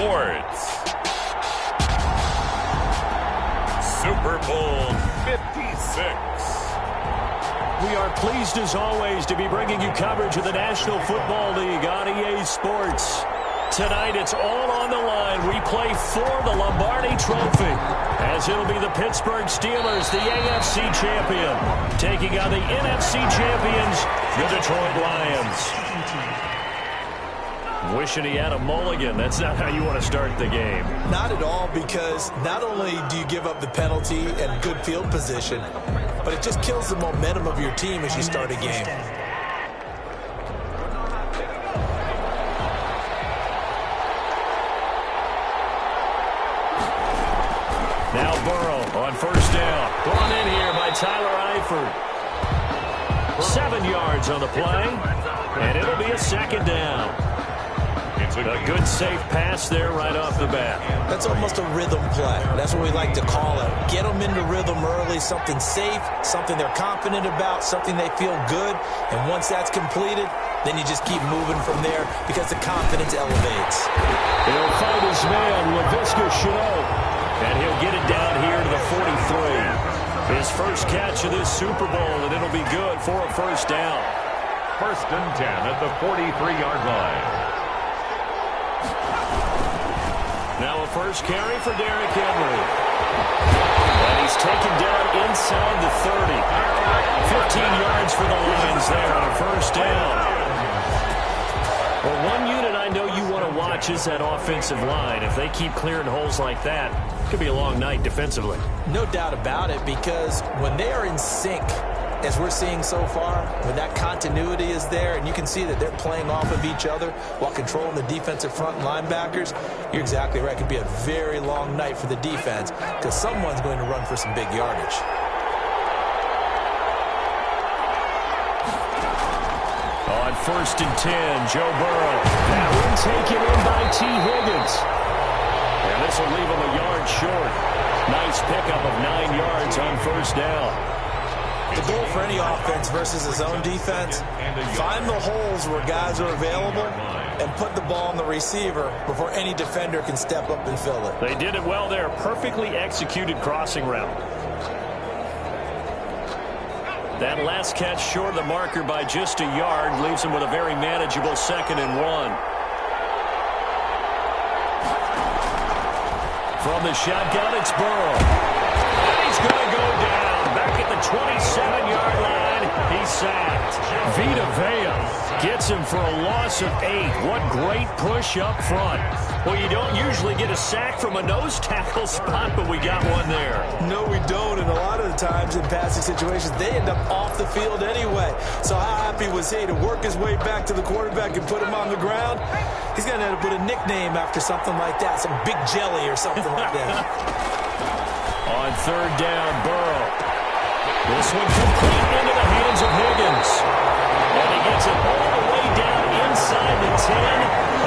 Sports. Super Bowl 56. We are pleased as always to be bringing you coverage of the National Football League on EA Sports. Tonight it's all on the line. We play for the Lombardi Trophy, as it'll be the Pittsburgh Steelers, the AFC champion, taking on the NFC champions, the Detroit Lions. Wishing he had a mulligan. That's not how you want to start the game. Not at all, because not only do you give up the penalty and good field position, but it just kills the momentum of your team as you start a game. Now Burrow on first down. Brought in here by Tyler Eifert. 7 yards on the play, and it'll be a second down. A good, safe pass there right off the bat. That's almost a rhythm play. That's what we like to call it. Get them into rhythm early, something safe, something they're confident about, something they feel good. And once that's completed, then you just keep moving from there because the confidence elevates. He'll find his man, Laviska Shenault, and he'll get it down here to the 43. His first catch of this Super Bowl, and it'll be good for a first down. 1st and 10 at the 43-yard line. Now a first carry for Derrick Henry. And he's taken down inside the 30. 15 yards for the Lions there on a first down. Well, one unit I know you want to watch is that offensive line. If they keep clearing holes like that, it could be a long night defensively. No doubt about it, because when they are in sync, as we're seeing so far, when that continuity is there and you can see that they're playing off of each other while controlling the defensive front and linebackers, you're exactly right. It could be a very long night for the defense because someone's going to run for some big yardage. On 1st and 10, Joe Burrow. That one taken in by T. Higgins. And this will leave him a yard short. Nice pickup of 9 yards on first down. The goal for any offense versus his own defense, find the holes where guys are available and put the ball on the receiver before any defender can step up and fill it. They did it well there. Perfectly executed crossing route. That last catch short of the marker by just a yard leaves him with a very manageable 2nd and 1. From the shotgun, it's Burrow. And he's going to go down. Back at the 27-yard line, he's sacked. Vita Vea gets him for a loss of 8. What great push up front. Well, you don't usually get a sack from a nose tackle spot, but we got one there. No, we don't, and a lot of the times in passing situations, they end up off the field anyway. So how happy was he to work his way back to the quarterback and put him on the ground? He's going to have to put a nickname after something like that, some Big Jelly or something like that. On 3rd down, Burrow. This one complete into the hands of Higgins. And he gets it all the way down inside the 10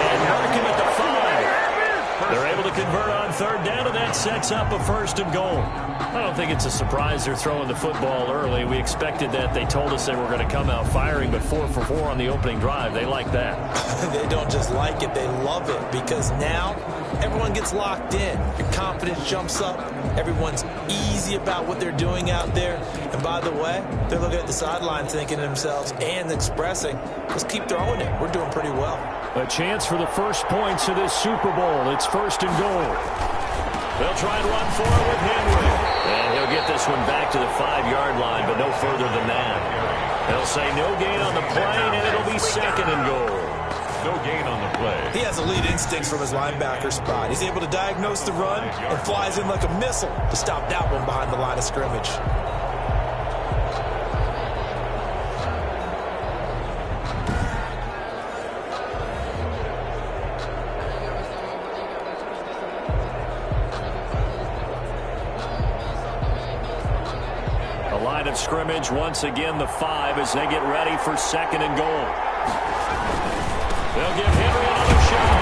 and marking at the 5. They're able to convert on 3rd down, and that sets up a 1st and goal. I don't think it's a surprise they're throwing the football early. We expected that. They told us they were going to come out firing, but 4 for 4 on the opening drive. They like that. They don't just like it, they love it, because now everyone gets locked in. Your confidence jumps up. Everyone's easy about what they're doing out there. And by the way, they're looking at the sideline thinking to themselves and expressing, let's keep throwing it. We're doing pretty well. A chance for the first points of this Super Bowl. It's 1st and goal. They'll try and run for it with Henry. And he'll get this one back to the 5-yard line, but no further than that. They'll say no gain on the play, and it'll be 2nd and goal. No gain on the play. He has elite instincts from his linebacker spot. He's able to diagnose the run and flies in like a missile to stop that one behind the line of scrimmage. The line of scrimmage, once again, the 5 as they get ready for 2nd and goal. They'll give Henry another shot.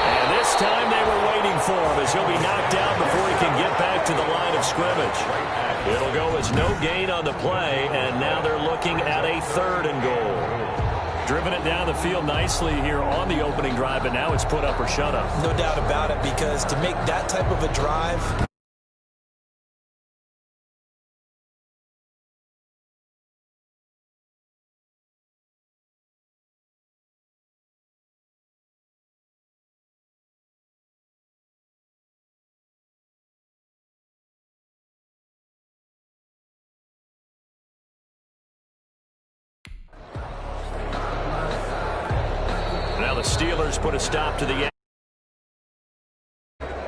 And this time they were waiting for him as he'll be knocked out before he can get back to the line of scrimmage. It'll go as no gain on the play, and now they're looking at a 3rd and goal. Driven it down the field nicely here on the opening drive, but now it's put up or shut up. No doubt about it, because to make that type of a drive... Now the Steelers put a stop to the end.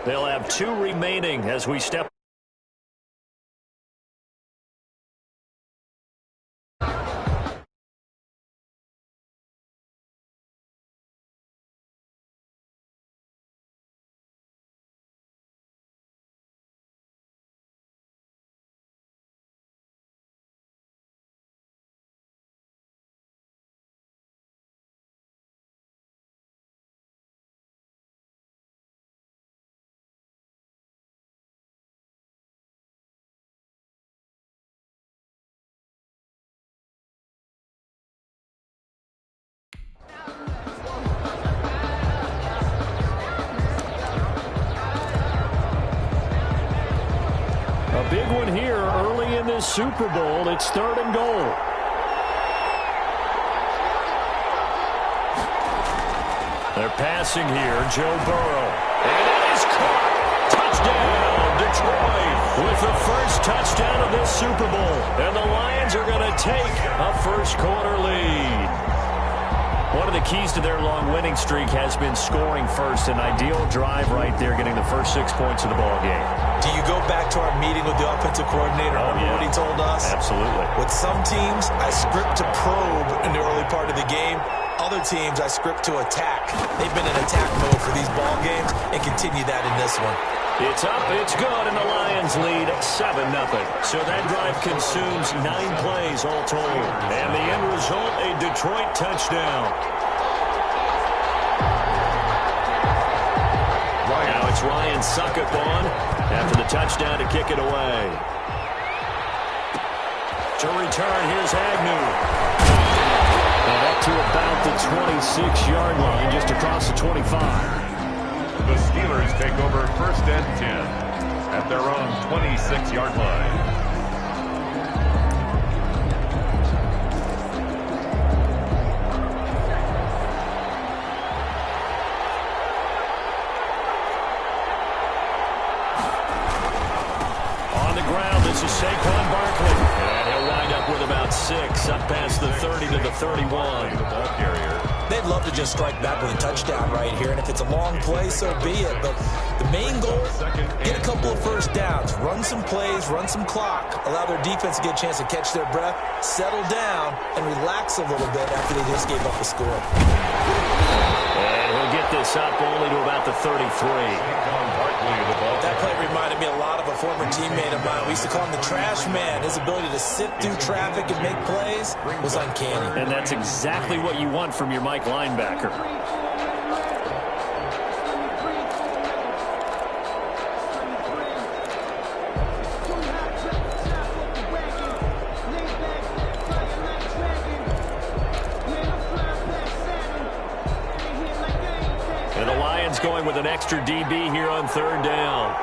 They'll have 2 remaining as we step. A big one here early in this Super Bowl. It's 3rd and goal. They're passing here. Joe Burrow. And it is caught. Touchdown, Detroit. With the first touchdown of this Super Bowl. And the Lions are going to take a first-quarter lead. One of the keys to their long winning streak has been scoring first. An ideal drive right there, getting the first 6 points of the ball game. Do you go back to our meeting with the offensive coordinator? Remember what he told us? Absolutely. With some teams, I script to probe in the early part of the game. Other teams, I script to attack. They've been in attack mode for these ball games and continue that in this one. It's up, it's good, and the Lions lead 7-0. So that drive consumes 9 plays all told. And the end result, a Detroit touchdown. Now it's Ryan Succop on after the touchdown to kick it away. To return, here's Agnew. And up to about the 26-yard line, just across the 25. The Steelers take over 1st and 10 at their own 26-yard line. On the ground, this is Saquon Barkley. And he'll wind up with about 6, up past the 30 to the 31. The ball carrier. They'd love to just strike back with a touchdown right here, and if it's a long play, so be it. But the main goal, get a couple of first downs, run some plays, run some clock, allow their defense to get a chance to catch their breath, settle down, and relax a little bit after they just gave up a score. And he'll get this up only to about the 33. That play reminded me a lot of a former teammate of mine. We used to call him the trash man. His ability to sift through traffic and make plays was uncanny. And that's exactly what you want from your Mike linebacker. And the Lions going with an extra DB here on 3rd down.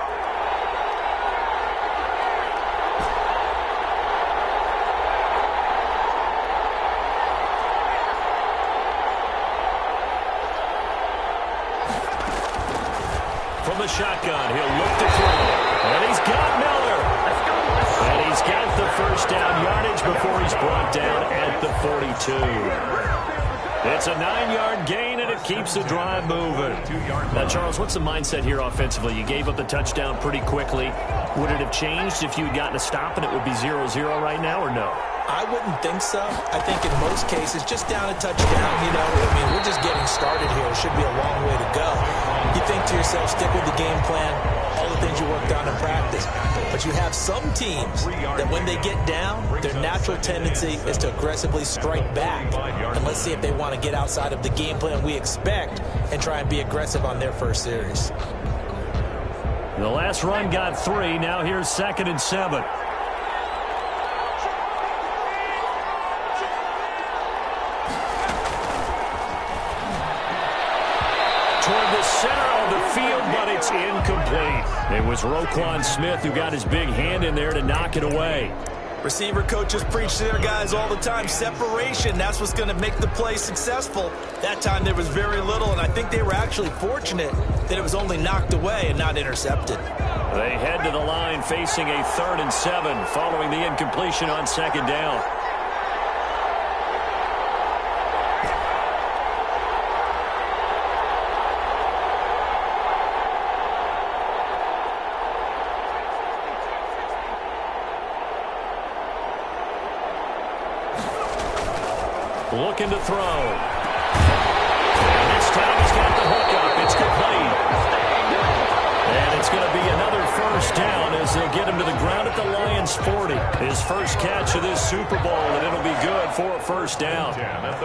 From the shotgun, he'll look to throw. And he's got Miller. And he's got the first down yardage before he's brought down at the 42. It's a 9-yard gain, and it keeps the drive moving. Now, Charles, what's the mindset here offensively? You gave up the touchdown pretty quickly. Would it have changed if you had gotten a stop and it would be 0-0 right now, or no? I wouldn't think so. I think in most cases, just down a touchdown, we're just getting started here. It should be a long way to go. You think to yourself, stick with the game plan, all the things you worked on in practice. But you have some teams that when they get down, their natural tendency is to aggressively strike back. And let's see if they want to get outside of the game plan we expect and try and be aggressive on their first series. The last run got 3. Now here's 2nd and 7. toward the center of the field, but it's incomplete. It was Roquan Smith who got his big hand in there to knock it away. Receiver coaches preach to their guys all the time. Separation, that's what's going to make the play successful. That time there was very little, and I think they were actually fortunate that it was only knocked away and not intercepted. They head to the line facing a 3rd and 7 following the incompletion on 2nd down. Looking to throw. And this time he's got the hook up. It's complete. And it's going to be another 1st down as they get him to the ground at the Lions' 40. His first catch of this Super Bowl, and it'll be good for a 1st down.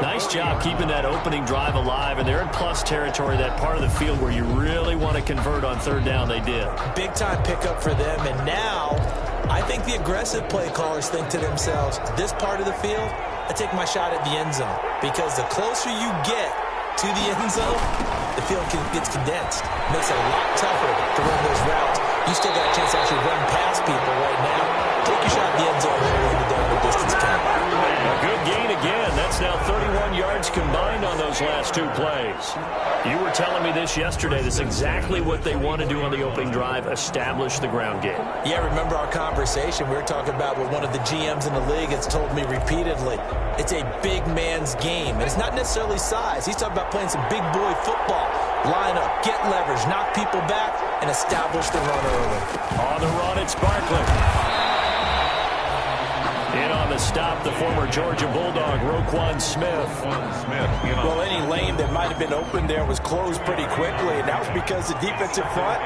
Nice job keeping that opening drive alive, and they're in plus territory, that part of the field where you really want to convert on 3rd down. They did. Big-time pickup for them, and now I think the aggressive play callers think to themselves, this part of the field, I take my shot at the end zone, because the closer you get to the end zone, the field gets condensed. It makes it a lot tougher to run those routes. You still got a chance to actually run past people right now. Take your shot at the end zone and the down the distance count. A good gain again. That's now 31 yards combined on those last 2 plays. You were telling me this yesterday. That's exactly what they want to do on the opening drive, establish the ground game. Yeah, remember our conversation. We were talking about what one of the GMs in the league has told me repeatedly. It's a big man's game, and it's not necessarily size. He's talking about playing some big boy football. Line up, get leverage, knock people back, and establish the run early. On the run, it's Barkley. In on the stop, the former Georgia Bulldog, Roquan Smith. Well, any lane that might have been open there was closed pretty quickly, and that was because the defensive front,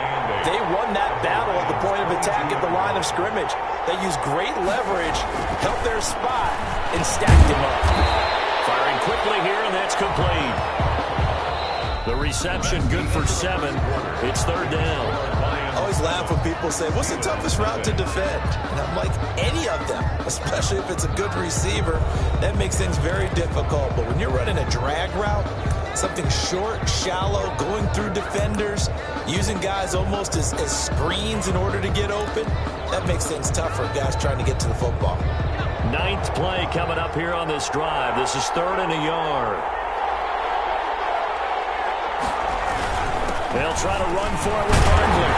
they won that battle at the point of attack at the line of scrimmage. They used great leverage, helped their spot, and stacked him up. Firing quickly here, and that's complete. The reception good for 7. It's 3rd down. I always laugh when people say, what's the toughest route to defend? And I'm like, any of them, especially if it's a good receiver. That makes things very difficult. But when you're running a drag route, something short, shallow, going through defenders, using guys almost as screens in order to get open, that makes things tough for guys trying to get to the football. 9th play coming up here on this drive. This is 3rd and a yard. They'll try to run for it with Barkley.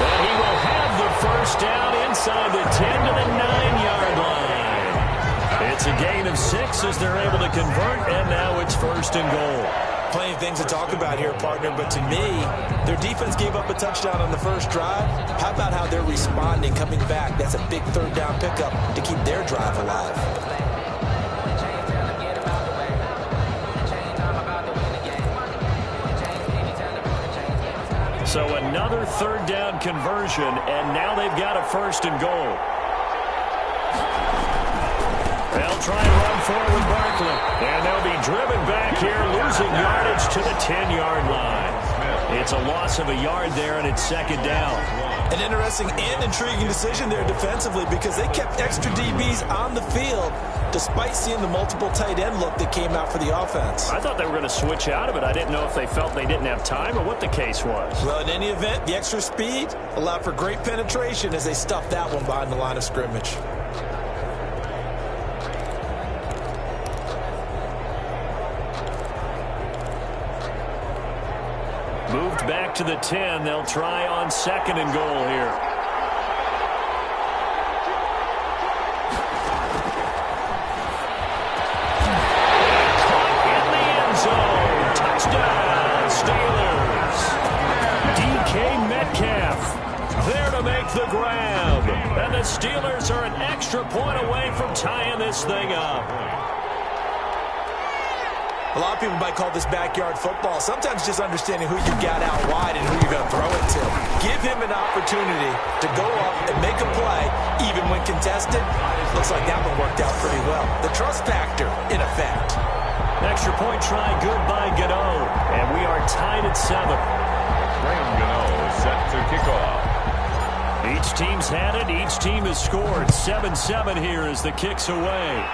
And he will have the 1st down inside the 10 to the 9-yard line. It's a gain of 6 as they're able to convert, and now it's 1st and goal. Plenty of things to talk about here, partner, but to me, their defense gave up a touchdown on the first drive. How about how they're responding, coming back? That's a big 3rd down pickup to keep their drive alive. So another 3rd down conversion, and now they've got a 1st and goal. They'll try and run forward with Barkley. And they'll be driven back here, losing yardage to the 10-yard line. It's a loss of a yard there, and it's 2nd down. An interesting and intriguing decision there defensively, because they kept extra DBs on the field despite seeing the multiple tight end look that came out for the offense. I thought they were going to switch out of it. I didn't know if they felt they didn't have time or what the case was. Well, in any event, the extra speed allowed for great penetration as they stuffed that one behind the line of scrimmage. Moved back to the 10. They'll try on 2nd and goal here. The grab, and the Steelers are an extra point away from tying this thing up. A lot of people might call this backyard football. Sometimes just understanding who you got out wide and who you're going to throw it to. Give him an opportunity to go up and make a play, even when contested. Looks like that one worked out pretty well. The trust factor, in effect. Extra point try good by Gano, and we are tied at 7. Graham Gano is set to kick off. Each team's had it. Each team has scored. 7-7 here as the kick's away.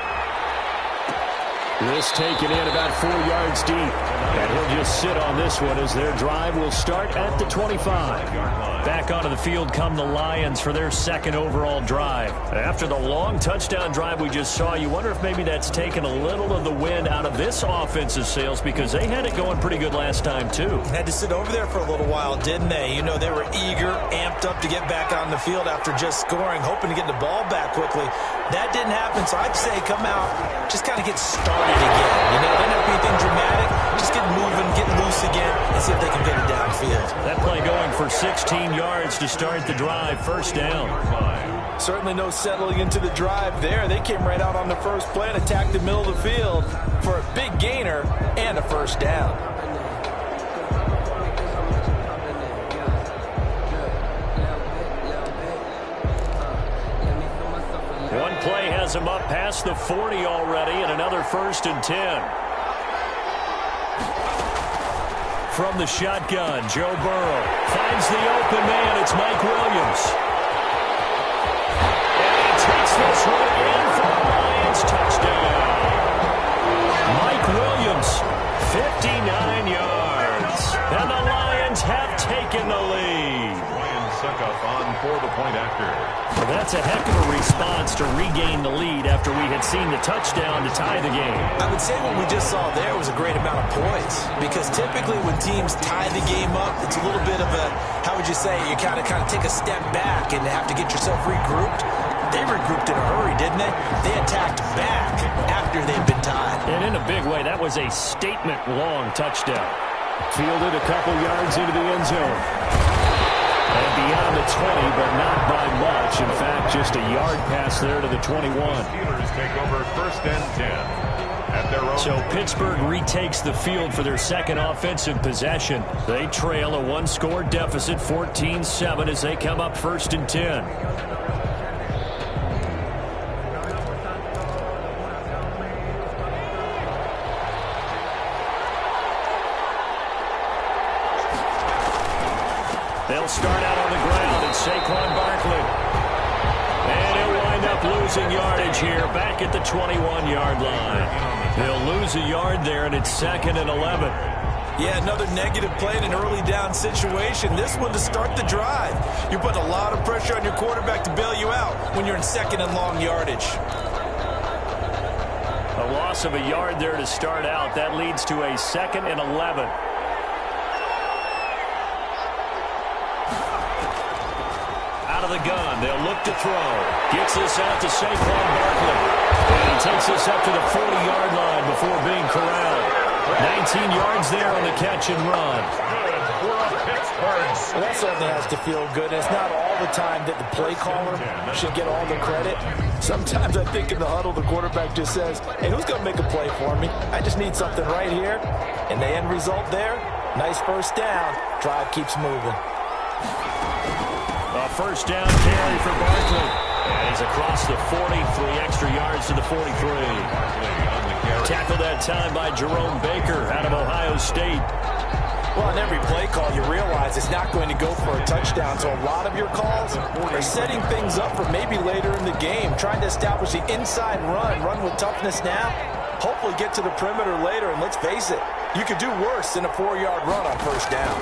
This taken in about 4 yards deep. And he'll just sit on this one as their drive will start at the 25. Back onto the field come the Lions for their second overall drive. After the long touchdown drive we just saw, you wonder if maybe that's taken a little of the wind out of this offensive sails because they had it going pretty good last time too. Had to sit over there for a little while, didn't they? You know, they were eager, amped up to get back on the field after just scoring, hoping to get the ball back quickly. That didn't happen, so I'd say come out, just kind of get started again. You know, they don't have anything dramatic. Just get moving, get loose again, and see if they can get it downfield. That play going for 16 yards to start the drive, first down. Certainly no settling into the drive there. They came right out on the first play and attacked the middle of the field for a big gainer and a first down. One play has him up past the 40 already, and another 1st and 10. From the shotgun, Joe Burrow finds the open man. It's Mike Williams. And he takes this one in for the Lions. Touchdown. Mike Williams, 59 yards. And the Lions have taken the lead. On for the point after. Well, that's a heck of a response to regain the lead after we had seen the touchdown to tie the game. I would say what we just saw there was a great amount of poise, because typically when teams tie the game up, it's a little bit of a, how would you say, you kind of take a step back and have to get yourself regrouped. They regrouped in a hurry, didn't they? They attacked back after they'd been tied. And in a big way, that was a statement-long touchdown. Fielded a couple yards into the end zone. And beyond the 20, but not by much. In fact, just a yard pass there to the 21. Steelers take over 1st and 10 at their own. So Pittsburgh retakes the field for their second offensive possession. They trail a one-score deficit, 14-7, as they come up 1st and 10. They'll start out on the ground, and Saquon Barkley. And he'll wind up losing yardage here, back at the 21-yard line. They'll lose a yard there, and it's 2nd and 11. Yeah, another negative play in an early down situation. This one to start the drive. You're putting a lot of pressure on your quarterback to bail you out when you're in 2nd and long yardage. A loss of a yard there to start out. That leads to a 2nd and 11. Of the gun, they'll look to throw. Gets this out to Saquon Barkley. And he takes this up to the 40-yard line before being corralled. 19 yards there on the catch and run. Well, that certainly has to feel good. It's not all the time that the play caller should get all the credit. Sometimes I think in the huddle, the quarterback just says, hey, who's going to make a play for me? I just need something right here. And the end result there, nice first down. Drive keeps moving. A first down carry for Barkley. And he's across the 40, 3 extra yards to the 43. Tackled that time by Jerome Baker out of Ohio State. Well, on every play call, you realize it's not going to go for a touchdown. So a lot of your calls are setting things up for maybe later in the game, trying to establish the inside run with toughness now, hopefully get to the perimeter later. And let's face it, you could do worse than a 4-yard run on first down.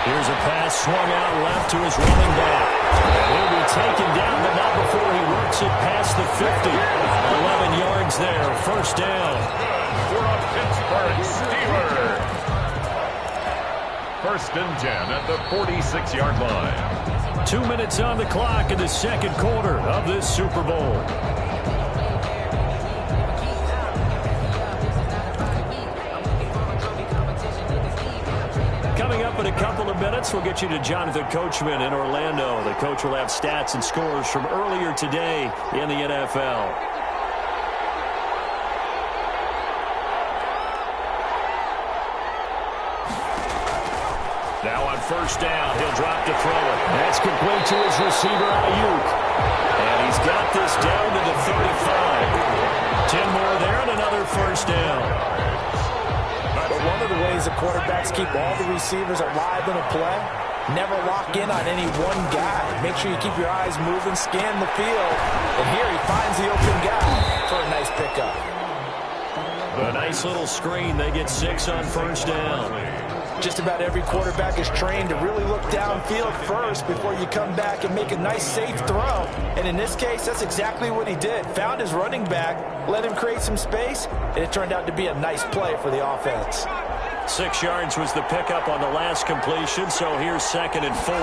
Here's a pass swung out left to his running back. He'll be taken down, but not before he works it past the 50. 11 yards there, first down. For a Pittsburgh Steelers. 1st and 10 at the 46-yard line. 2 minutes on the clock in the second quarter of this Super Bowl. Coming up in a couple of minutes, we'll get you to Jonathan Coachman in Orlando. The coach will have stats and scores from earlier today in the NFL. Now on first down, he'll drop to throw it. That's complete to his receiver, Ayuk. And he's got this down to the 35. 10 more there and another first down. One of the ways the quarterbacks keep all the receivers alive in a play, never lock in on any one guy. Make sure you keep your eyes moving, scan the field. And here he finds the open guy for a nice pickup. A nice little screen. They get 6 on first down. Just about every quarterback is trained to really look downfield first before you come back and make a nice, safe throw. And in this case, that's exactly what he did. Found his running back, let him create some space, and it turned out to be a nice play for the offense. 6 yards was the pickup on the last completion, so here's 2nd and 4.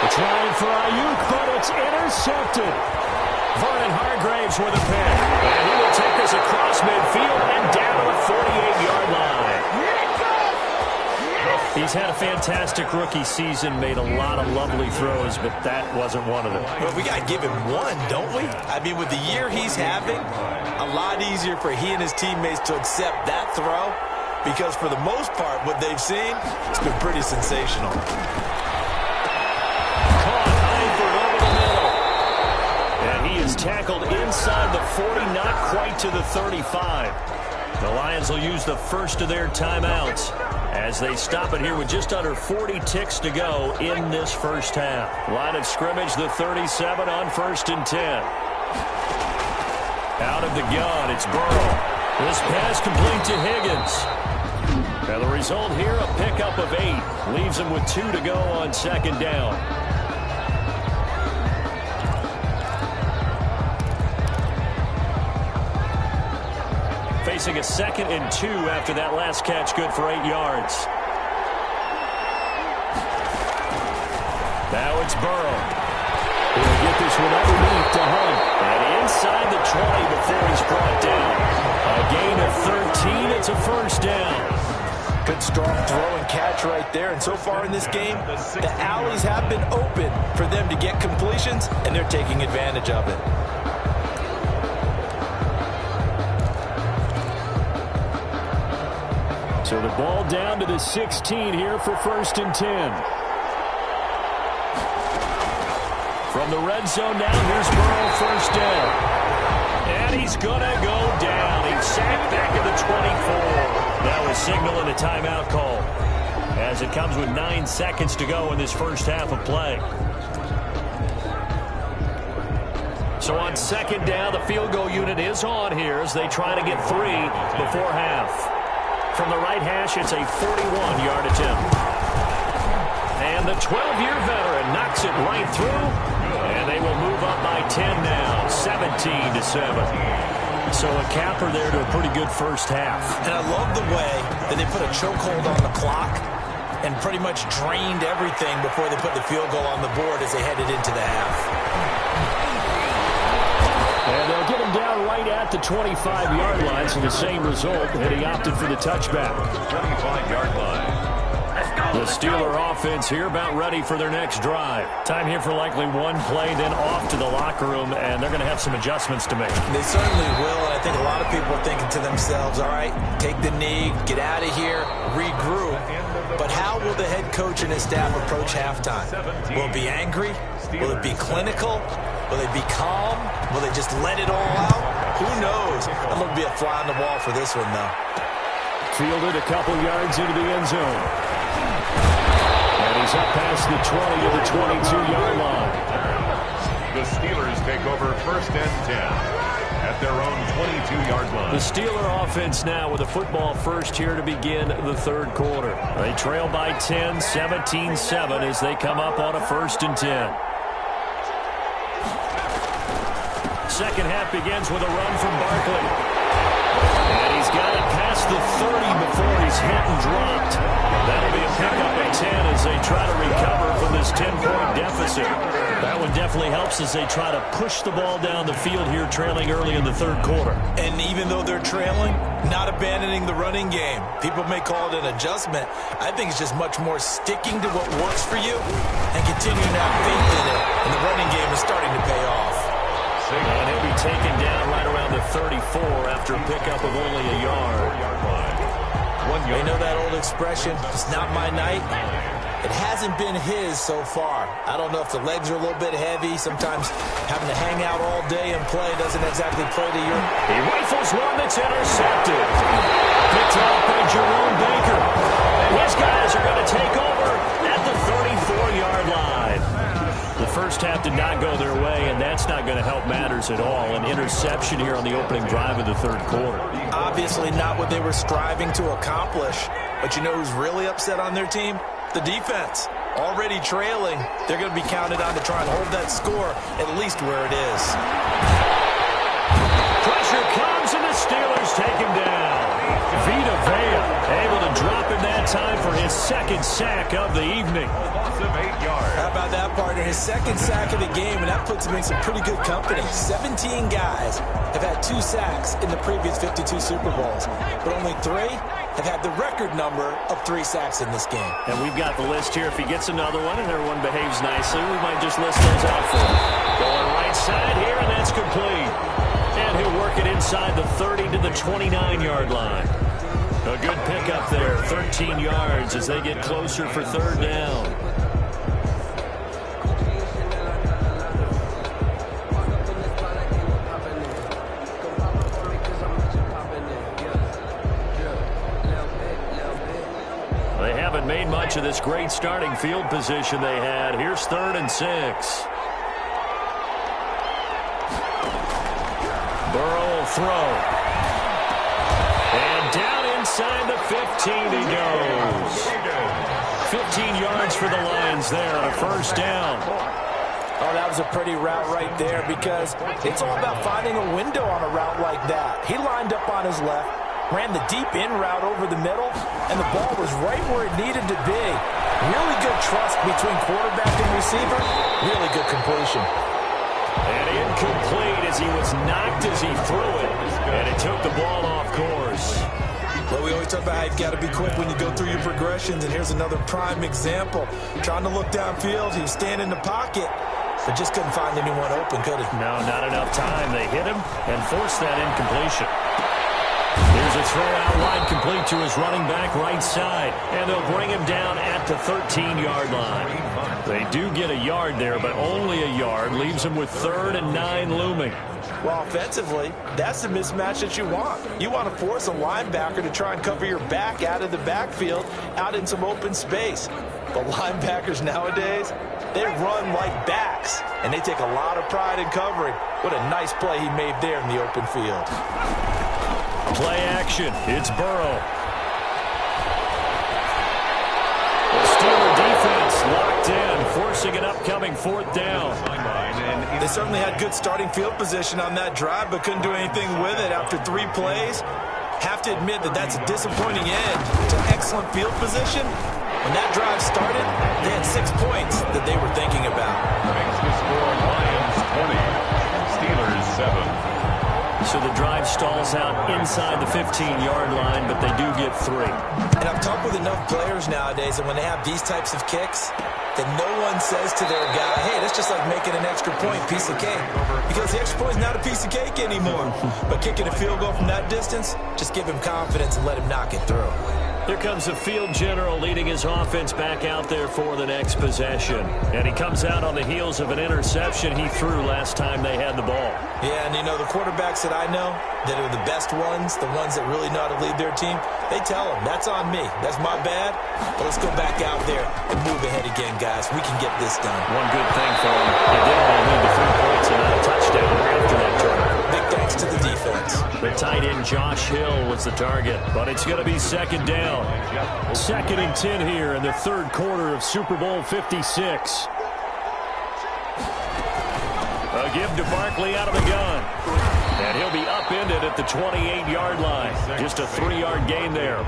It's trying for Ayuk, but it's intercepted. Vernon Hargraves with a pick. And he will take us across midfield and down to the 48-yard line. He's had a fantastic rookie season, made a lot of lovely throws, but that wasn't one of them. Well, we got to give him one, don't we? I mean, with the year he's having, a lot easier for he and his teammates to accept that throw because for the most part, what they've seen, it's been pretty sensational. Tackled inside the 40, not quite to the 35. The Lions will use the first of their timeouts as they stop it here with just under 40 ticks to go in this first half. Line of scrimmage, the 37 on 1st and 10. Out of the gun, it's Burrow. This pass complete to Higgins. And the result here, a pickup of 8. Leaves him with 2 to go on 2nd down. Facing a 2nd and 2 after that last catch, good for 8 yards. Now it's Burrow. He'll get this one underneath to Hunt. And inside the 20 before he's brought down. A gain of 13, it's a first down. Good strong throw and catch right there. And so far in this game, the alleys have been open for them to get completions, and they're taking advantage of it. So the ball down to the 16 here for 1st and 10. From the red zone now, here's Burrow, first down. And he's going to go down. He's sacked back at the 24. That was signaling a timeout call as it comes with 9 seconds to go in this first half of play. So on 2nd down, the field goal unit is on here as they try to get 3 before half. From the right hash, it's a 41-yard attempt. And the 12-year veteran knocks it right through. And they will move up by 10 now, 17-7. So a capper there to a pretty good first half. And I love the way that they put a chokehold on the clock and pretty much drained everything before they put the field goal on the board as they headed into the half. And they'll get him down right at the 25-yard line, so the same result, and he opted for the touchback. 25-yard line. The Steeler offense here about ready for their next drive. Time here for likely one play, then off to the locker room, and they're going to have some adjustments to make. They certainly will, and I think a lot of people are thinking to themselves, all right, take the knee, get out of here, regroup. But how will the head coach and his staff approach halftime? Will it be angry? Will it be clinical? Will they be calm? Will they just let it all out? Who knows? That'll be a fly on the wall for this one, though. Fielded a couple yards into the end zone. And he's up past the 20 to the 22-yard line. The Steelers take over 1st and 10 at their own 22-yard line. The Steeler offense now with a football first here to begin the 3rd quarter. They trail by 10, 17-7 as they come up on a 1st and 10. Second half begins with a run from Barkley. And he's got it past the 30 before he's hit and dropped. That'll be a pickup at 10 as they try to recover from this 10-point deficit. That one definitely helps as they try to push the ball down the field here, trailing early in the 3rd quarter. And even though they're trailing, not abandoning the running game. People may call it an adjustment. I think it's just much more sticking to what works for you and continuing to have faith in it. And the running game is starting to pay off. And he'll be taken down right around the 34 after a pickup of only a yard. You know that old expression, it's not my night? It hasn't been his so far. I don't know if the legs are a little bit heavy. Sometimes having to hang out all day and play doesn't exactly play to your... He rifles one that's intercepted. Picked off by Jerome Baker. His guys are going to take over at the 34-yard line. The first half did not go their way, and that's not going to pass at all. An interception here on the opening drive of the third quarter. Obviously not what they were striving to accomplish. But you know who's really upset on their team? The defense. Already trailing, they're going to be counted on to try and hold that score at least where it is. Pressure comes, and the Steelers take him down. Vita Vea able to drop him that time for his second sack of the evening. Loss of 8 yards. How about that, partner? His second sack of the game, and that puts him in some pretty good company. 17 guys have had 2 sacks in the previous 52 Super Bowls, but only 3 have had the record number of 3 sacks in this game. And we've got the list here. If he gets another one and everyone behaves nicely, we might just list those out for him. Going right side here, and that's complete. And he'll work it inside the 30 to the 29-yard line. A good pickup there, 13 yards as they get closer for third down. They haven't made much of this great starting field position they had. Here's 3rd and 6. Burrow will throw. And down inside the 15 he goes. 15 yards for the Lions there on a first down. Oh, that was a pretty route right there because it's all about finding a window on a route like that. He lined up on his left, ran the deep in route over the middle, and the ball was right where it needed to be. Really good trust between quarterback and receiver. Really good completion. And incomplete as he was knocked as he threw it. And it took the ball off course. Well, we always talk about how you've got to be quick when you go through your progressions, and here's another prime example. Trying to look downfield, he was standing in the pocket, but just couldn't find anyone open, could he? No, not enough time. They hit him and forced that incompletion. Here's a throw out wide complete to his running back right side. And they'll bring him down at the 13-yard line. They do get a yard there, but only a yard. Leaves him with 3rd and 9 looming. Well, offensively, that's the mismatch that you want. You want to force a linebacker to try and cover your back out of the backfield, out in some open space. But linebackers nowadays, they run like backs, and they take a lot of pride in covering. What a nice play he made there in the open field. Play action. It's Burrow. The Steeler defense locked in, forcing an upcoming 4th down. They certainly had good starting field position on that drive, but couldn't do anything with it after 3 plays. Have to admit that that's a disappointing end to excellent field position. When that drive started, they had 6 points that they were thinking about. Makes the score Lions 20, Steelers 7. So the drive stalls out inside the 15-yard line, but they do get 3. And I've talked with enough players nowadays, and when they have these types of kicks, that no one says to their guy, hey, that's just like making an extra point, piece of cake. Because the extra point is not a piece of cake anymore. But kicking a field goal from that distance, just give him confidence and let him knock it through. Here comes the field general leading his offense back out there for the next possession. And he comes out on the heels of an interception he threw last time they had the ball. Yeah, and you know, the quarterbacks that I know that are the best ones, the ones that really know how to lead their team, they tell them, that's on me. That's my bad. But let's go back out there and move ahead again, guys. We can get this done. One good thing for him. He did only need the 3 points and not a touchdown after that turnover. Big thanks to the defense. The tight end Josh Hill was the target, but it's going to be 2nd down. 2nd and 10 here in the 3rd quarter of Super Bowl 56. A give to Barkley out of the gun. And he'll be upended at the 28-yard line. Just a 3-yard gain there.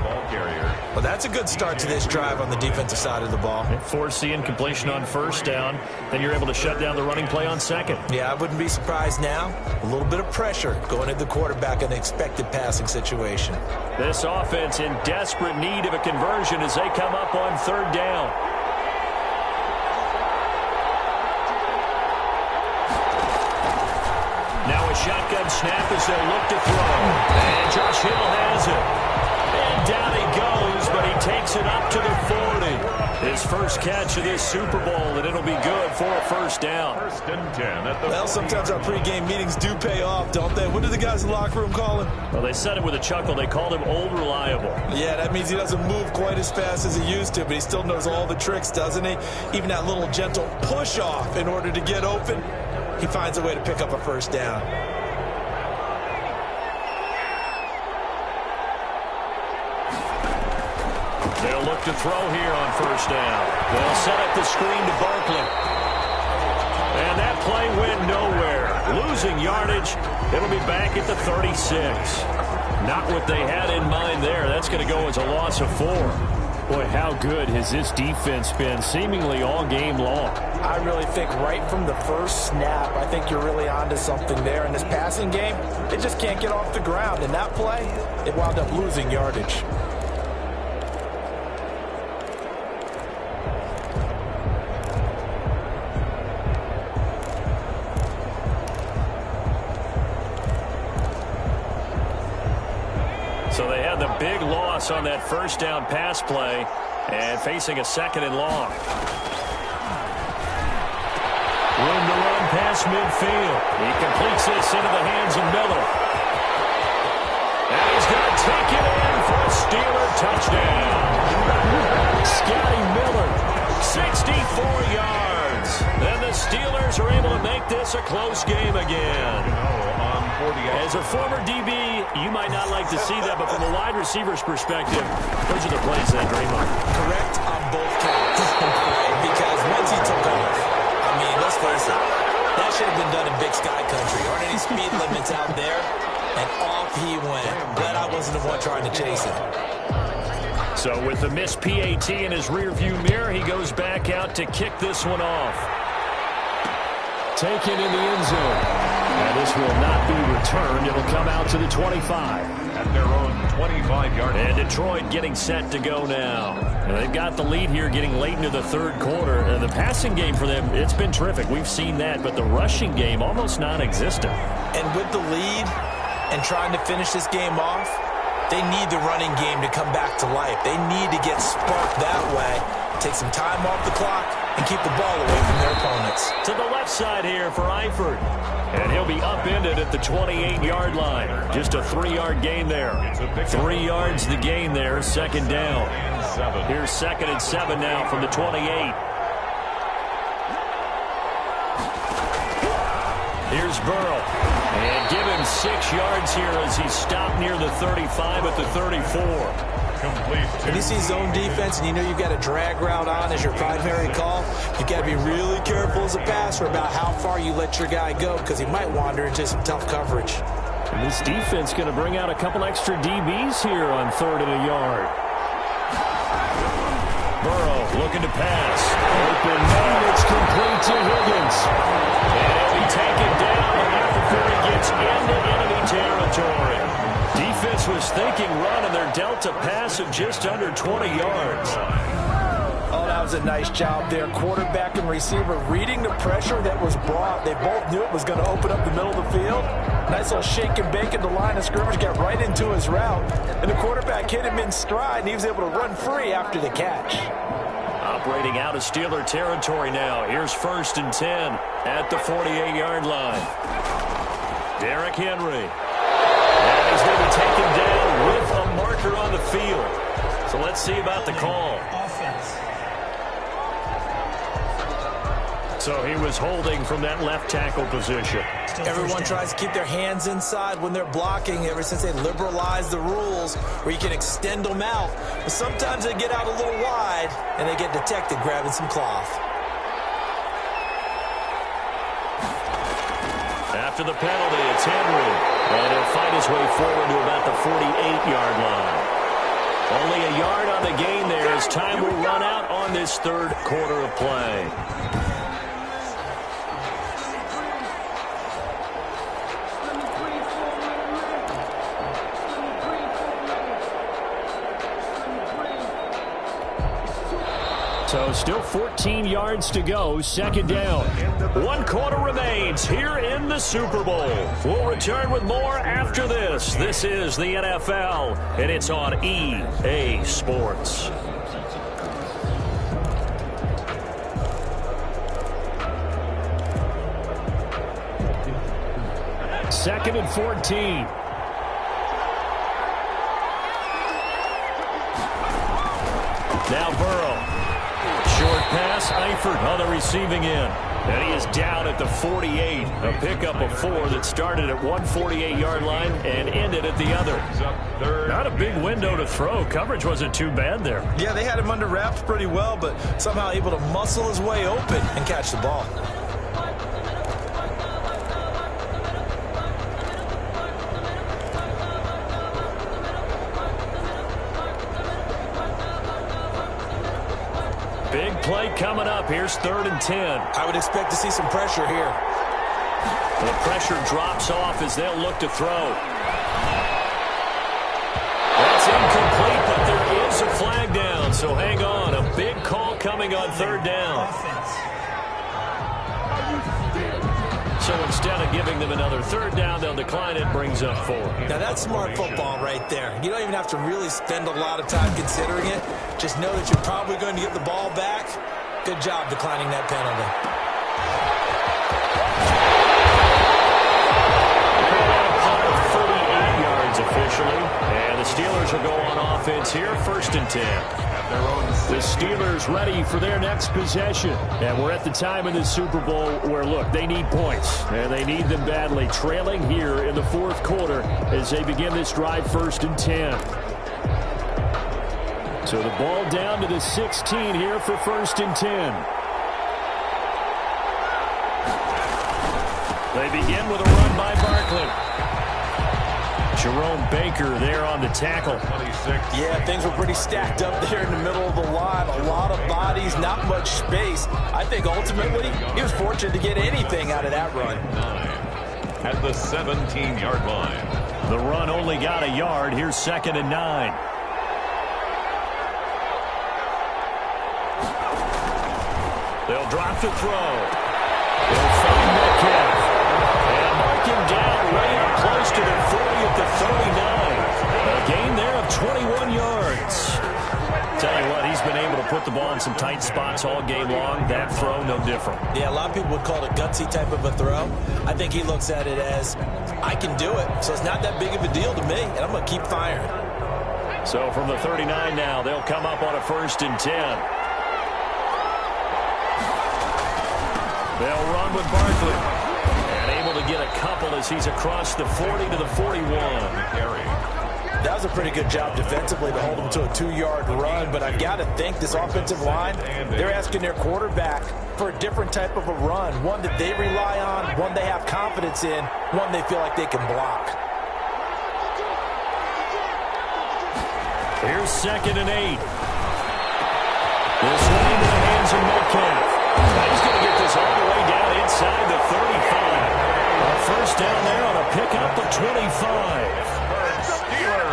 Well, that's a good start to this drive on the defensive side of the ball. Force the incompletion on 1st down. Then you're able to shut down the running play on 2nd. Yeah, I wouldn't be surprised now. A little bit of pressure going at the quarterback in an expected passing situation. This offense in desperate need of a conversion as they come up on 3rd down. Now a shotgun snap as they look to throw. And Josh Hill has it. And down he goes, but he takes it up to the 40. His first catch of this Super Bowl, and it'll be good for a 1st down. 1st and 10 at the... Well, sometimes our pregame meetings do pay off, don't they? What do the guys in the locker room call him? Well, they said it with a chuckle. They called him Old Reliable. Yeah, that means he doesn't move quite as fast as he used to, but he still knows all the tricks, doesn't he? Even that little gentle push-off in order to get open. he finds a way to pick up a first down. They'll look to throw here on first down. They'll set up the screen to Barkley. And that play went nowhere. Losing yardage. It'll be back at the 36. Not what they had in mind there. That's going to go as a loss of 4. Boy, how good has this defense been seemingly all game long? I really think right from the first snap, I think you're really onto something there. In this passing game, it just can't get off the ground. In that play, it wound up losing yardage. So they had the big loss on that first down pass play and facing a second and long. Room to run past midfield. He completes this into the hands of Miller. And he's going to take it in for a Steeler touchdown. Scotty Miller, 64 yards. And the Steelers are able to make this a close game again. As a former DB, you might not like to see that, but from a wide receiver's perspective, those are the plays that I dream of. Correct on both counts. Because once he took off, I mean, let's face it, that should have been done in Big Sky Country. Aren't any speed limits out there? And off he went. Glad I wasn't the one trying to chase him. So with the missed PAT in his rearview mirror, he goes back out to kick this one off. Taken in the end zone. And this will not be returned. It'll come out to the 25. At their own 25-yard line. And Detroit getting set to go now. And they've got the lead here getting late into the third quarter. And the passing game for them, it's been terrific. We've seen that. But the rushing game, almost non-existent. And with the lead and trying to finish this game off, they need the running game to come back to life. They need to get sparked that way, take some time off the clock, and keep the ball away from their opponents. To the left side here for Eifert. And he'll be upended at the 28-yard line. Just a 3-yard gain there. 3 yards the gain there, second down. Here's 2nd and 7 now from the 28. Here's Burrow. And give him 6 yards here as he's stopped near the 35 at the 34. When you see zone defense and you know you've got a drag route on as your primary call, you've got to be really careful as a passer about how far you let your guy go because he might wander into some tough coverage. And this defense going to bring out a couple extra DBs here on 3rd and a yard. Burrow looking to pass. Open man, it's complete to Higgins. And he'll be taken down before he gets into enemy territory. Defense was thinking run, and they're dealt a pass of just under 20 yards. Oh, that was a nice job there. Quarterback and receiver reading the pressure that was brought. They both knew it was going to open up the middle of the field. Nice little shake and bake at the line of scrimmage, got right into his route. And the quarterback hit him in stride, and he was able to run free after the catch. Operating out of Steeler territory now. Here's 1st and 10 at the 48-yard line. Derrick Henry. And he's going to be taken down with a marker on the field. So let's see about the call. So he was holding from that left tackle position. Everyone tries to keep their hands inside when they're blocking ever since they liberalized the rules where you can extend them out. But sometimes they get out a little wide and they get detected grabbing some cloth. After the penalty, it's Henry. And he'll fight his way forward to about the 48-yard line. Only a yard on the gain there as time will run out on this third quarter of play. So still 14 yards to go, second down. 1 quarter remains here in the Super Bowl. We'll return with more after this. This is the NFL, and it's on EA Sports. Second and 14. Now Burrow. Short pass, Eifert on the receiving end. And he is down at the 48. A pickup of 4 that started at 148-yard line and ended at the other. Not a big window to throw. Coverage wasn't too bad there. Yeah, they had him under wraps pretty well, but somehow able to muscle his way open and catch the ball. Big play coming up. Here's 3rd and 10. I would expect to see some pressure here. The pressure drops off as they'll look to throw. That's incomplete, but there is a flag down, so hang on. A big call coming on 3rd down. So instead of giving them another 3rd down, they'll decline it, brings up 4. Now that's smart football right there. You don't even have to really spend a lot of time considering it. Just know that you're probably going to get the ball back. Good job declining that penalty. 38 yards officially. And the Steelers will go on offense here, 1st and 10. The Steelers ready for their next possession. And we're at the time in the Super Bowl where, look, they need points. And they need them badly. Trailing here in the 4th quarter as they begin this drive, 1st and 10. So the ball down to the 16 here for 1st and 10. They begin with a run by Barkley. Jerome Baker there on the tackle. 26. Yeah, things were pretty stacked up there in the middle of the line. A lot of bodies, not much space. I think ultimately he was fortunate to get anything out of that run. 9 at the 17-yard line. The run only got a yard. Here's 2nd and 9. They'll drop to throw. They'll find Metcalf. And mark him down right up close to the 40 at the 39. A gain there of 21 yards. Tell you what, he's been able to put the ball in some tight spots all game long. That throw, no different. Yeah, a lot of people would call it a gutsy type of a throw. I think he looks at it as, I can do it, so it's not that big of a deal to me, and I'm going to keep firing. So from the 39 now, they'll come up on a 1st and 10. They'll run with Barkley. And able to get a couple as he's across the 40 to the 41. That was a pretty good job defensively to hold him to a 2-yard run, but I've got to think this offensive line, they're asking their quarterback for a different type of a run, one that they rely on, one they have confidence in, one they feel like they can block. Here's 2nd and 8. This one into the hands of Metcalf. He's going to get this all the way down inside the 35. A 1st down there on a pickup of 25.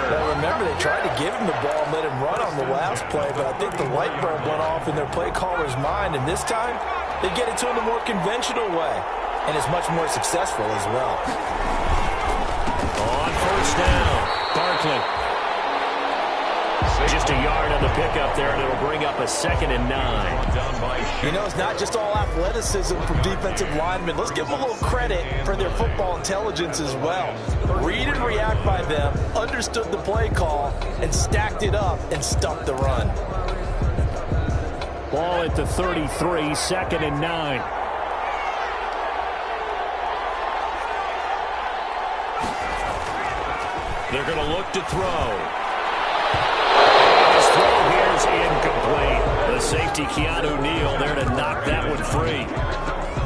Now remember, they tried to give him the ball and let him run on the last play, but I think the light bulb went off in their play caller's mind, and this time they get it to him the more conventional way, and it's much more successful as well. On 1st down, Barkley. Just a yard on the pickup there, and it'll bring up a 2nd and 9. You know, it's not just all athleticism from defensive linemen. Let's give them a little credit for their football intelligence as well. Read and react by them, understood the play call, and stacked it up and stuck the run. Ball at the 33, 2nd and 9. They're going to look to throw. Throw here is incomplete. The safety, Keanu Neal, there to knock that one free.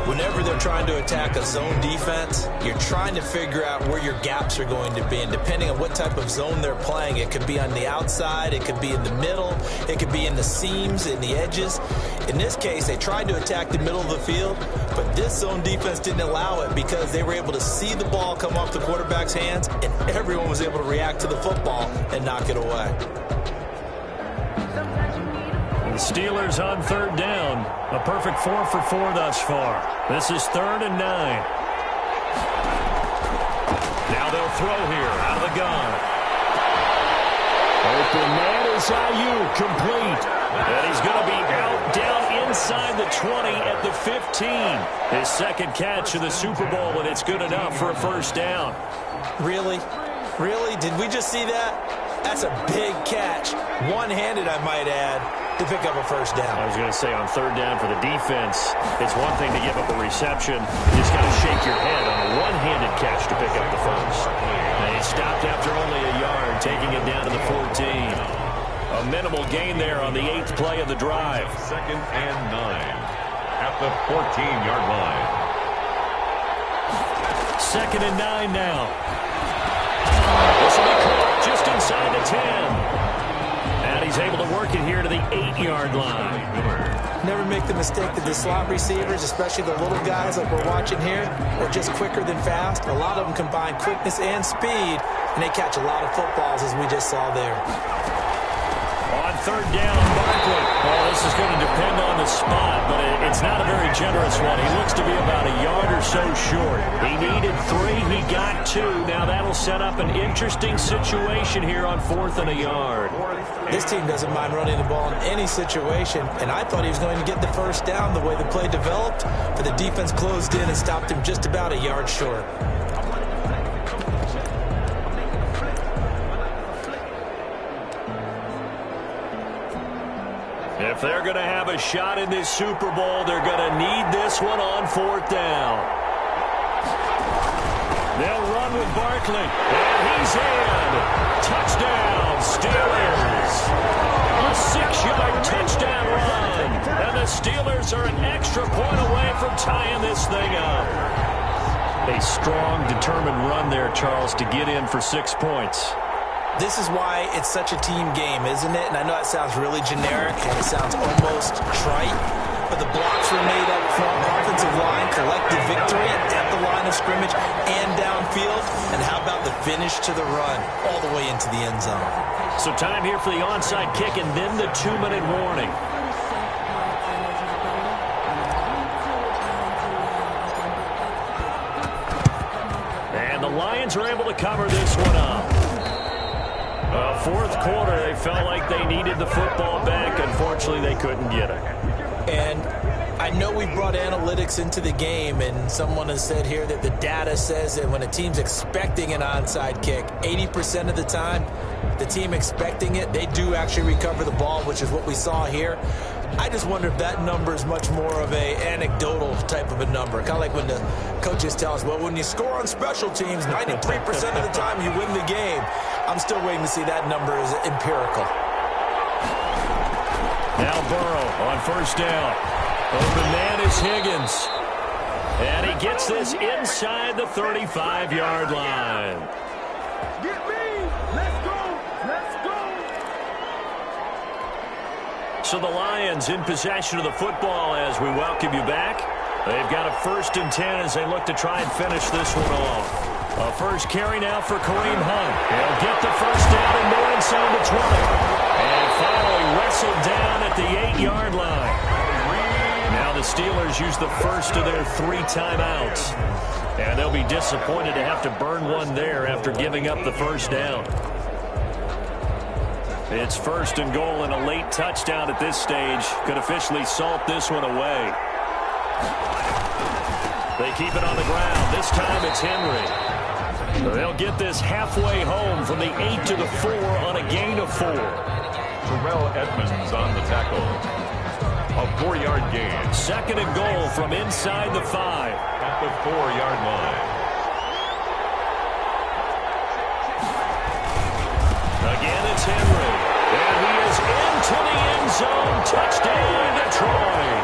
Whenever they're trying to attack a zone defense, you're trying to figure out where your gaps are going to be. And depending on what type of zone they're playing, it could be on the outside, it could be in the middle, it could be in the seams, in the edges. In this case, they tried to attack the middle of the field, but this zone defense didn't allow it because they were able to see the ball come off the quarterback's hands, and everyone was able to react to the football and knock it away. The Steelers on 3rd down. A perfect 4 for 4 thus far. This is 3rd and 9. Now they'll throw here out of the gun. Open man is Ayuk, complete. And he's going to be out down inside the 20 at the 15. His 2nd catch of the Super Bowl, and it's good enough for a 1st down. Really? Really? Did we just see that? That's a big catch. One-handed, I might add. to pick up a first down. I was going to say on third down for the defense, it's one thing to give up a reception. You just got to shake your head on a one-handed catch to pick up the first. And he stopped after only a yard, taking it down to the 14. A minimal gain there on the 8th play of the drive. 2nd and 9 at the 14-yard line. 2nd and 9 now. This will be caught just inside the 10. And he's able to work it here to the 8-yard line. Never make the mistake that the slot receivers, especially the little guys like we're watching here, are just quicker than fast. A lot of them combine quickness and speed, and they catch a lot of footballs, as we just saw there. On third down, Barkley. Well, this is going to depend on the spot, but it's not a very generous one. He looks to be about a yard or so short. He needed 3. He got 2. Now that'll set up an interesting situation here on 4th and a yard. This team doesn't mind running the ball in any situation, and I thought he was going to get the first down the way the play developed, but the defense closed in and stopped him just about a yard short. If they're going to have a shot in this Super Bowl, they're going to need this one on 4th down. They'll run with Barkley, and he's in. Touchdown, Steelers. A 6-yard touchdown run, and the Steelers are an extra point away from tying this thing up. A strong, determined run there, Charles, to get in for 6 points. This is why it's such a team game, isn't it? And I know that sounds really generic, and it sounds almost trite, but the blocks were made up front. Offensive line collected victory at the line of scrimmage and downfield. And how about the finish to the run all the way into the end zone? So time here for the onside kick and then the 2-minute warning. And the Lions are able to cover this one up. 4th quarter, they felt like they needed the football back. Unfortunately, they couldn't get it. And I know we brought analytics into the game, and someone has said here that the data says that when a team's expecting an onside kick, 80% of the time, the team expecting it, they do actually recover the ball, which is what we saw here. I just wonder if that number is much more of a anecdotal type of a number. Kind of like when the coaches tell us, well, when you score on special teams, 93% of the time you win the game. I'm still waiting to see that number is empirical. Now Burrow on first down. Open man is Higgins. And he gets this inside the 35-yard line. Get me! Let's go! Let's go! So the Lions in possession of the football as we welcome you back. They've got a 1st and 10 as they look to try and finish this one off. A first carry now for Kareem Hunt. He'll get the first down and more inside the 20. And finally wrestled down at the 8-yard line. Now the Steelers use the first of their 3 timeouts. And they'll be disappointed to have to burn one there after giving up the first down. It's 1st and goal, and a late touchdown at this stage could officially salt this one away. They keep it on the ground. This time it's Henry. They'll get this halfway home from the 8 to the 4 on a gain of 4. Terrell Edmonds on the tackle. A 4-yard gain. 2nd and goal from inside the 5. At the 4-yard line. Again, it's Henry. And he is into the end zone. Touchdown, Detroit.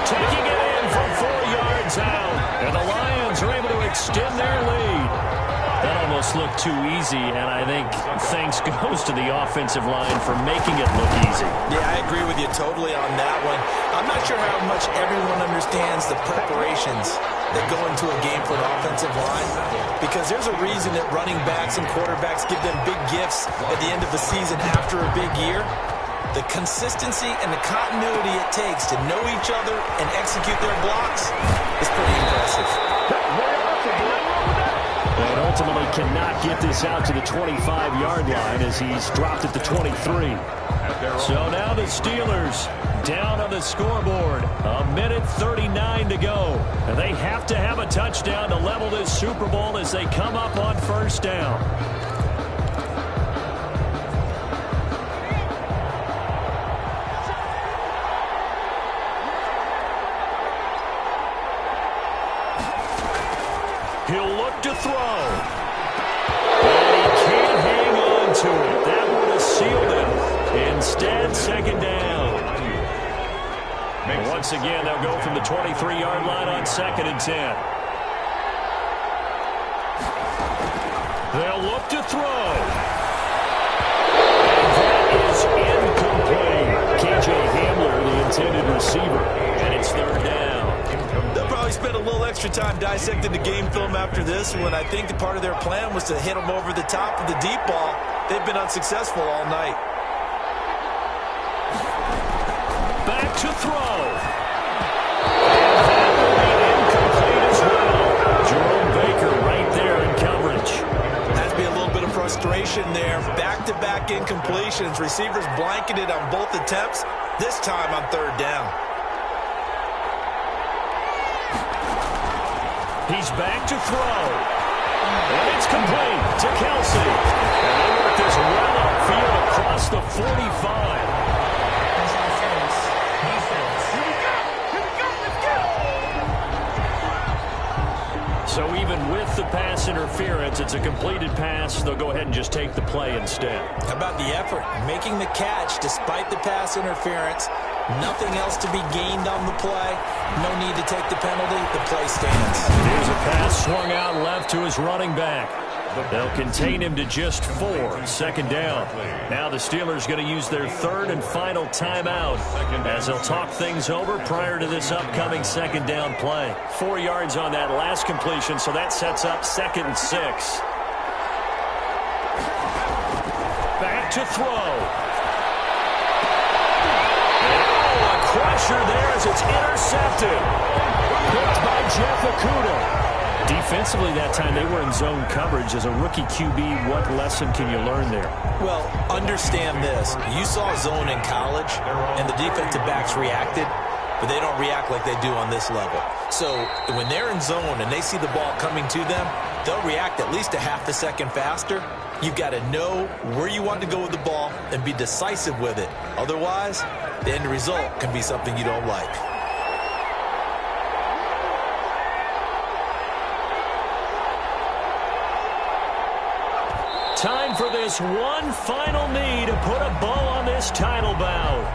Taking it in from 4 yards out. And the Lions are able to extend their lead. That almost looked too easy, and I think thanks goes to the offensive line for making it look easy. Yeah, I agree with you totally on that one. I'm not sure how much everyone understands the preparations that go into a game for an offensive line, because there's a reason that running backs and quarterbacks give them big gifts at the end of the season after a big year. The consistency and the continuity it takes to know each other and execute their blocks is pretty impressive. And ultimately cannot get this out to the 25-yard line as he's dropped at the 23. So now the Steelers down on the scoreboard. 1:39 to go. And they have to have a touchdown to level this Super Bowl as they come up on first down. look to throw. And he can't hang on to it. That would have sealed it. Instead, second down. And once again, they'll go from the 23-yard line on 2nd and 10. They'll look to throw. And that is incomplete. K.J. Hamler, the intended receiver. And it's 3rd down. They'll probably spend a little extra time dissecting the game film after this when I think the part of their plan was to hit them over the top of the deep ball. They've been unsuccessful all night. Back to throw. And that will be incomplete as well. Jerome Baker right there in coverage. Has to be a little bit of frustration there. Back-to-back incompletions. Receivers blanketed on both attempts. This time on 3rd down. He's back to throw. And it's complete to Kelsey. And they work this well upfield across the 45. So even with the pass interference, it's a completed pass. They'll go ahead and just take the play instead. How about the effort? Making the catch despite the pass interference. Nothing else to be gained on the play. No need to take the penalty. The play stands. Here's a pass swung out left to his running back. They'll contain him to just 4. 2nd down. Now the Steelers going to use their 3rd and final timeout as they'll talk things over prior to this upcoming 2nd down play. 4 yards on that last completion, so that sets up 2nd and 6. Back to throw. Oh, a crusher there as it's intercepted. Picked by Jeff Okudah. Defensively that time, they were in zone coverage. As a rookie QB, what lesson can you learn there? Well, understand this. You saw zone in college, and the defensive backs reacted, but they don't react like they do on this level. So when they're in zone and they see the ball coming to them, they'll react at least a half a second faster. You've got to know where you want to go with the ball and be decisive with it. Otherwise, the end result can be something you don't like. Time for this one final knee to put a bow on this title bout.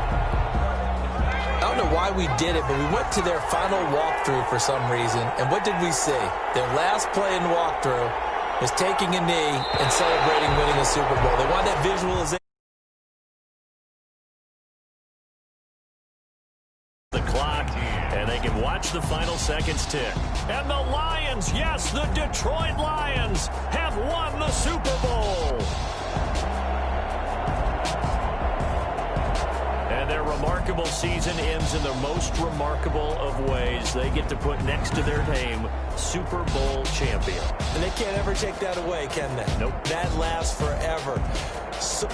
I don't know why we did it, but we went to their final walkthrough for some reason. And what did we see? Their last play in walkthrough was taking a knee and celebrating winning a Super Bowl. They want that visualization. The clock, and they can watch the final seconds tick. And the Lions, yes, the Detroit Lions have won the Super Bowl. And their remarkable season ends in the most remarkable of ways. They get to put next to their name, Super Bowl champion. And they can't ever take that away, can they? Nope. That lasts forever. So